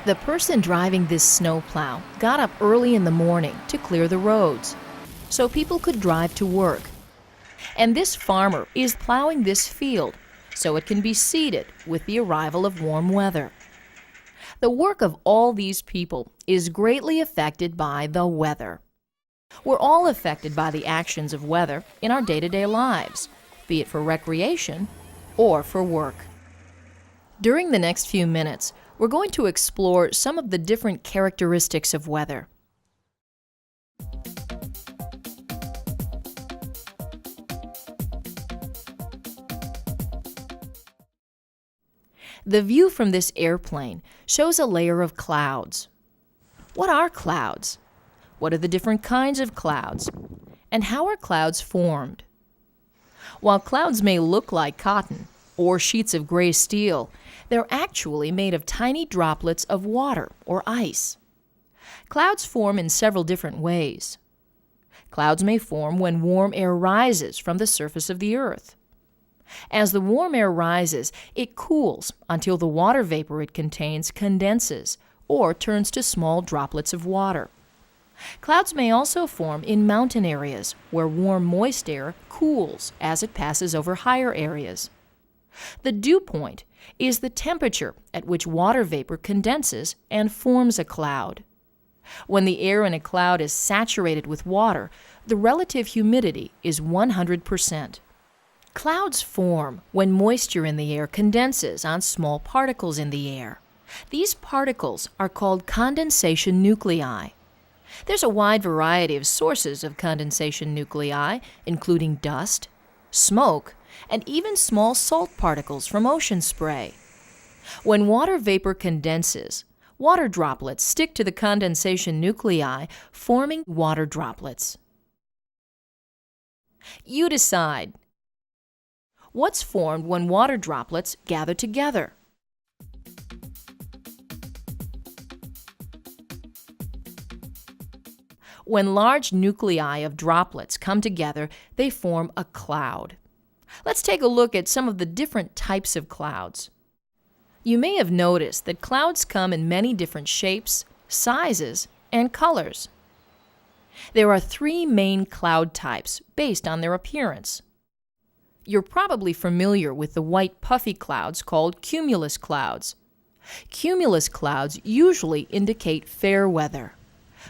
The person driving this snowplow got up early in the morning to clear the roads so people could drive to work. And this farmer is plowing this field so it can be seeded with the arrival of warm weather. The work of all these people is greatly affected by the weather. We're all affected by the actions of weather in our day-to-day lives, be it for recreation or for work. During the next few minutes, we're going to explore some of the different characteristics of weather. The view from this airplane shows a layer of clouds. What are clouds? What are the different kinds of clouds? And how are clouds formed? While clouds may look like cotton or sheets of gray steel, they're actually made of tiny droplets of water or ice. Clouds form in several different ways. Clouds may form when warm air rises from the surface of the earth. As the warm air rises, it cools until the water vapor it contains condenses or turns to small droplets of water. Clouds may also form in mountain areas where warm, moist air cools as it passes over higher areas. The dew point is the temperature at which water vapor condenses and forms a cloud. When the air in a cloud is saturated with water, the relative humidity is 100%. Clouds form when moisture in the air condenses on small particles in the air. These particles are called condensation nuclei. There's a wide variety of sources of condensation nuclei, including dust, smoke, and even small salt particles from ocean spray. When water vapor condenses, water droplets stick to the condensation nuclei, forming water droplets. You decide. What's formed when water droplets gather together? When large nuclei of droplets come together, they form a cloud. Let's take a look at some of the different types of clouds. You may have noticed that clouds come in many different shapes, sizes, and colors. There are three main cloud types based on their appearance. You're probably familiar with the white puffy clouds called cumulus clouds. Cumulus clouds usually indicate fair weather,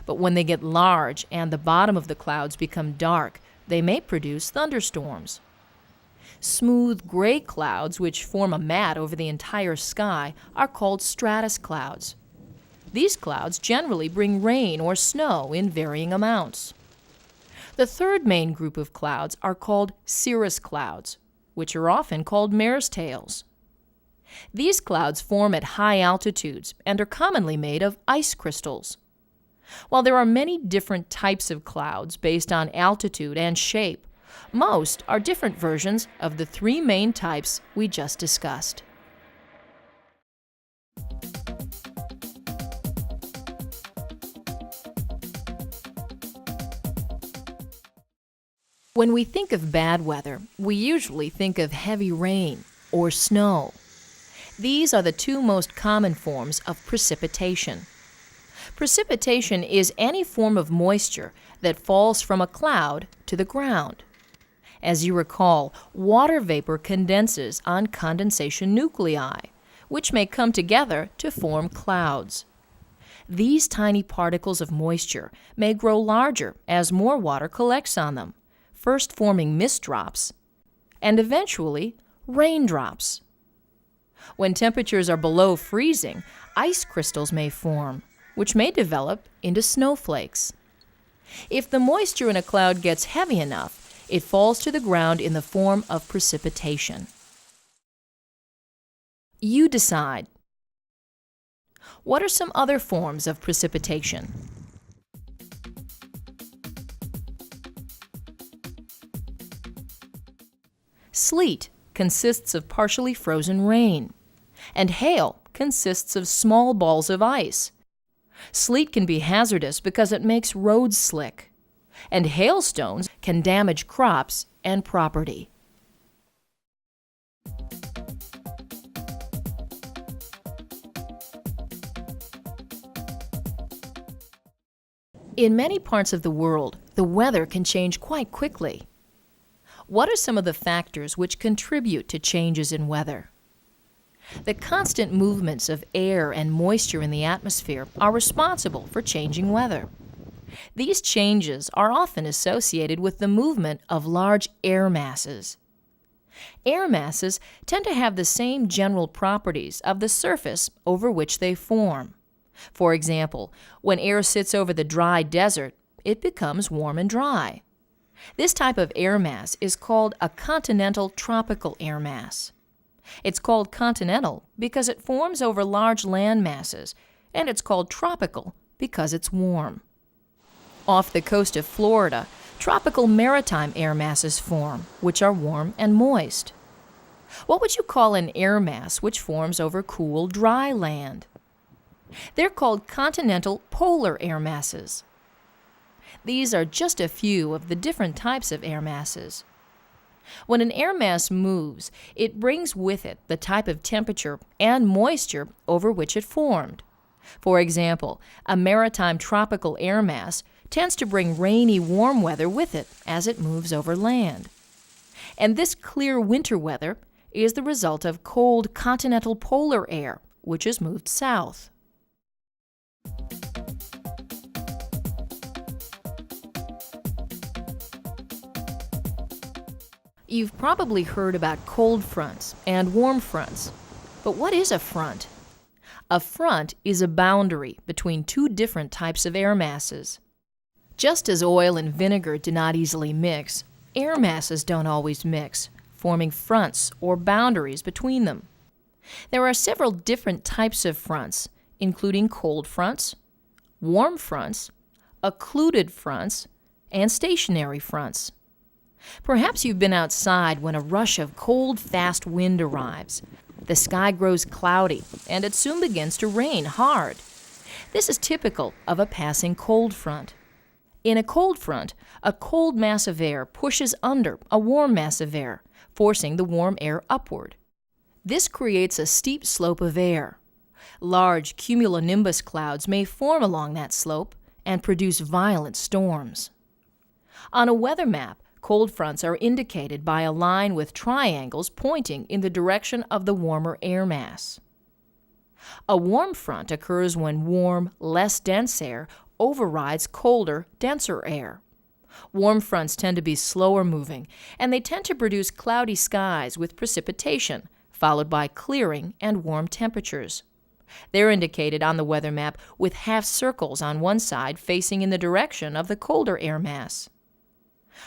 but when they get large and the bottom of the clouds become dark, they may produce thunderstorms. Smooth gray clouds, which form a mat over the entire sky, are called stratus clouds. These clouds generally bring rain or snow in varying amounts. The third main group of clouds are called cirrus clouds, which are often called mare's tails. These clouds form at high altitudes and are commonly made of ice crystals. While there are many different types of clouds based on altitude and shape, most are different versions of the three main types we just discussed. When we think of bad weather, we usually think of heavy rain or snow. These are the two most common forms of precipitation. Precipitation is any form of moisture that falls from a cloud to the ground. As you recall, water vapor condenses on condensation nuclei, which may come together to form clouds. These tiny particles of moisture may grow larger as more water collects on them, first forming mist drops, and eventually raindrops. When temperatures are below freezing, ice crystals may form, which may develop into snowflakes. If the moisture in a cloud gets heavy enough, it falls to the ground in the form of precipitation. You decide. What are some other forms of precipitation? Sleet consists of partially frozen rain, and hail consists of small balls of ice. Sleet can be hazardous because it makes roads slick, and hailstones can damage crops and property. In many parts of the world, the weather can change quite quickly. What are some of the factors which contribute to changes in weather? The constant movements of air and moisture in the atmosphere are responsible for changing weather. These changes are often associated with the movement of large air masses. Air masses tend to have the same general properties of the surface over which they form. For example, when air sits over the dry desert, it becomes warm and dry. This type of air mass is called a continental tropical air mass. It's called continental because it forms over large land masses, and it's called tropical because it's warm. Off the coast of Florida, tropical maritime air masses form, which are warm and moist. What would you call an air mass which forms over cool, dry land? They're called continental polar air masses. These are just a few of the different types of air masses. When an air mass moves, it brings with it the type of temperature and moisture over which it formed. For example, a maritime tropical air mass tends to bring rainy, warm weather with it as it moves over land. And this clear winter weather is the result of cold continental polar air, which has moved south. You've probably heard about cold fronts and warm fronts. But what is a front? A front is a boundary between two different types of air masses. Just as oil and vinegar do not easily mix, air masses don't always mix, forming fronts or boundaries between them. There are several different types of fronts, including cold fronts, warm fronts, occluded fronts, and stationary fronts. Perhaps you've been outside when a rush of cold, fast wind arrives. The sky grows cloudy, and it soon begins to rain hard. This is typical of a passing cold front. In a cold front, a cold mass of air pushes under a warm mass of air, forcing the warm air upward. This creates a steep slope of air. Large cumulonimbus clouds may form along that slope and produce violent storms. On a weather map, cold fronts are indicated by a line with triangles pointing in the direction of the warmer air mass. A warm front occurs when warm, less dense air overrides colder, denser air. Warm fronts tend to be slower moving, and they tend to produce cloudy skies with precipitation, followed by clearing and warm temperatures. They're indicated on the weather map with half circles on one side facing in the direction of the colder air mass.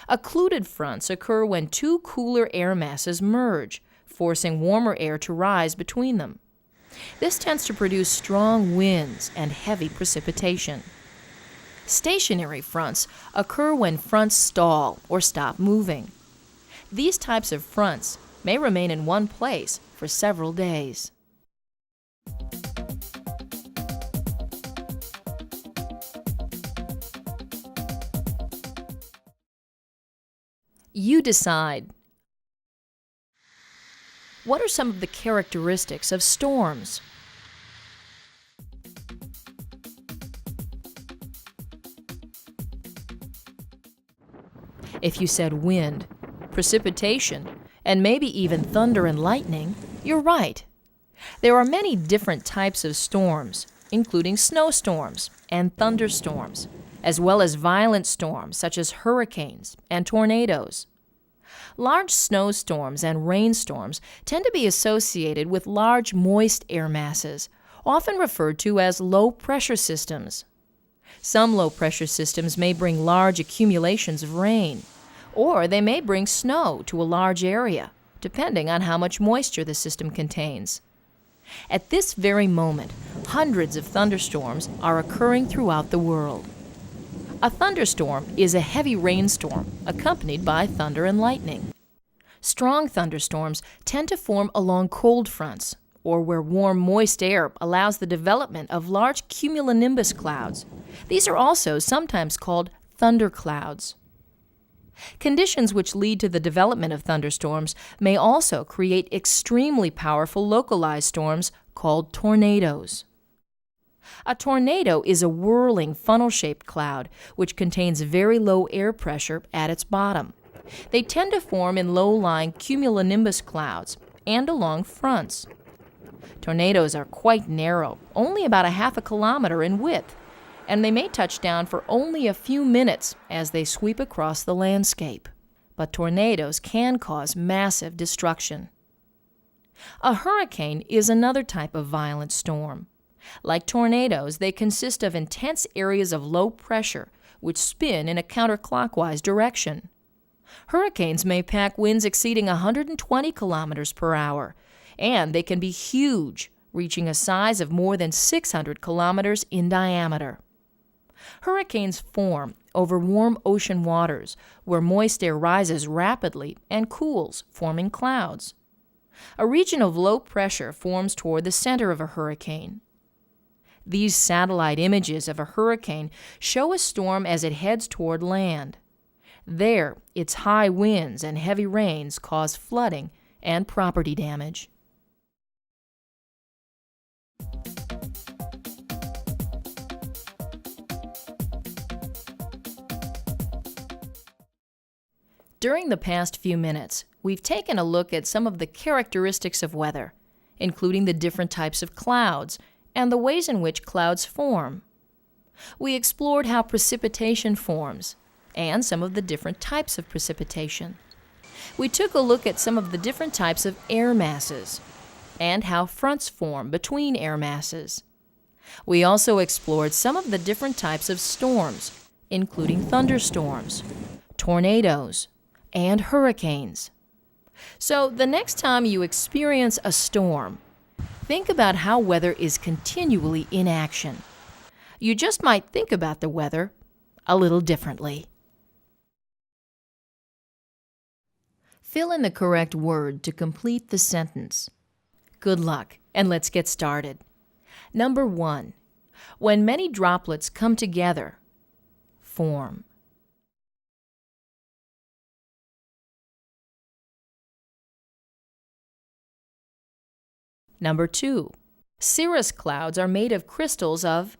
Occluded fronts occur when two cooler air masses merge, forcing warmer air to rise between them. This tends to produce strong winds and heavy precipitation. Stationary fronts occur when fronts stall or stop moving. These types of fronts may remain in one place for several days. You decide. What are some of the characteristics of storms? If you said wind, precipitation, and maybe even thunder and lightning, you're right. There are many different types of storms, including snowstorms and thunderstorms, as well as violent storms such as hurricanes and tornadoes. Large snowstorms and rainstorms tend to be associated with large moist air masses, often referred to as low-pressure systems. Some low-pressure systems may bring large accumulations of rain, or they may bring snow to a large area, depending on how much moisture the system contains. At this very moment, hundreds of thunderstorms are occurring throughout the world. A thunderstorm is a heavy rainstorm accompanied by thunder and lightning. Strong thunderstorms tend to form along cold fronts, or where warm, moist air allows the development of large cumulonimbus clouds. These are also sometimes called thunderclouds. Conditions which lead to the development of thunderstorms may also create extremely powerful localized storms called tornadoes. A tornado is a whirling, funnel-shaped cloud which contains very low air pressure at its bottom. They tend to form in low-lying cumulonimbus clouds and along fronts. Tornadoes are quite narrow, only about a half a kilometer in width, and they may touch down for only a few minutes as they sweep across the landscape. But tornadoes can cause massive destruction. A hurricane is another type of violent storm. Like tornadoes, they consist of intense areas of low pressure which spin in a counterclockwise direction. Hurricanes may pack winds exceeding 120 kilometers per hour, and they can be huge, reaching a size of more than 600 kilometers in diameter. Hurricanes form over warm ocean waters where moist air rises rapidly and cools, forming clouds. A region of low pressure forms toward the center of a hurricane. These satellite images of a hurricane show a storm as it heads toward land. There, its high winds and heavy rains cause flooding and property damage. During the past few minutes, we've taken a look at some of the characteristics of weather, including the different types of clouds and the ways in which clouds form. We explored how precipitation forms and some of the different types of precipitation. We took a look at some of the different types of air masses and how fronts form between air masses. We also explored some of the different types of storms, including thunderstorms, tornadoes, and hurricanes. So the next time you experience a storm, think about how weather is continually in action. You just might think about the weather a little differently. Fill in the correct word to complete the sentence. Good luck, and let's get started. Number 1. When many droplets come together, form. Number 2. Cirrus clouds are made of crystals of.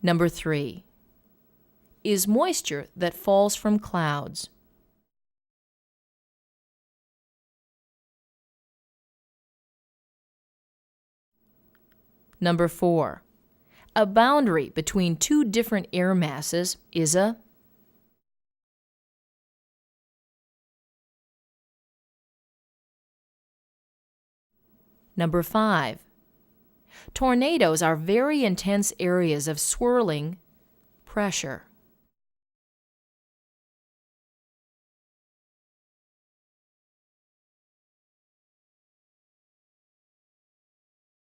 Number 3. Is moisture that falls from clouds. Number 4. A boundary between two different air masses is a. Number 5. Tornadoes are very intense areas of swirling pressure.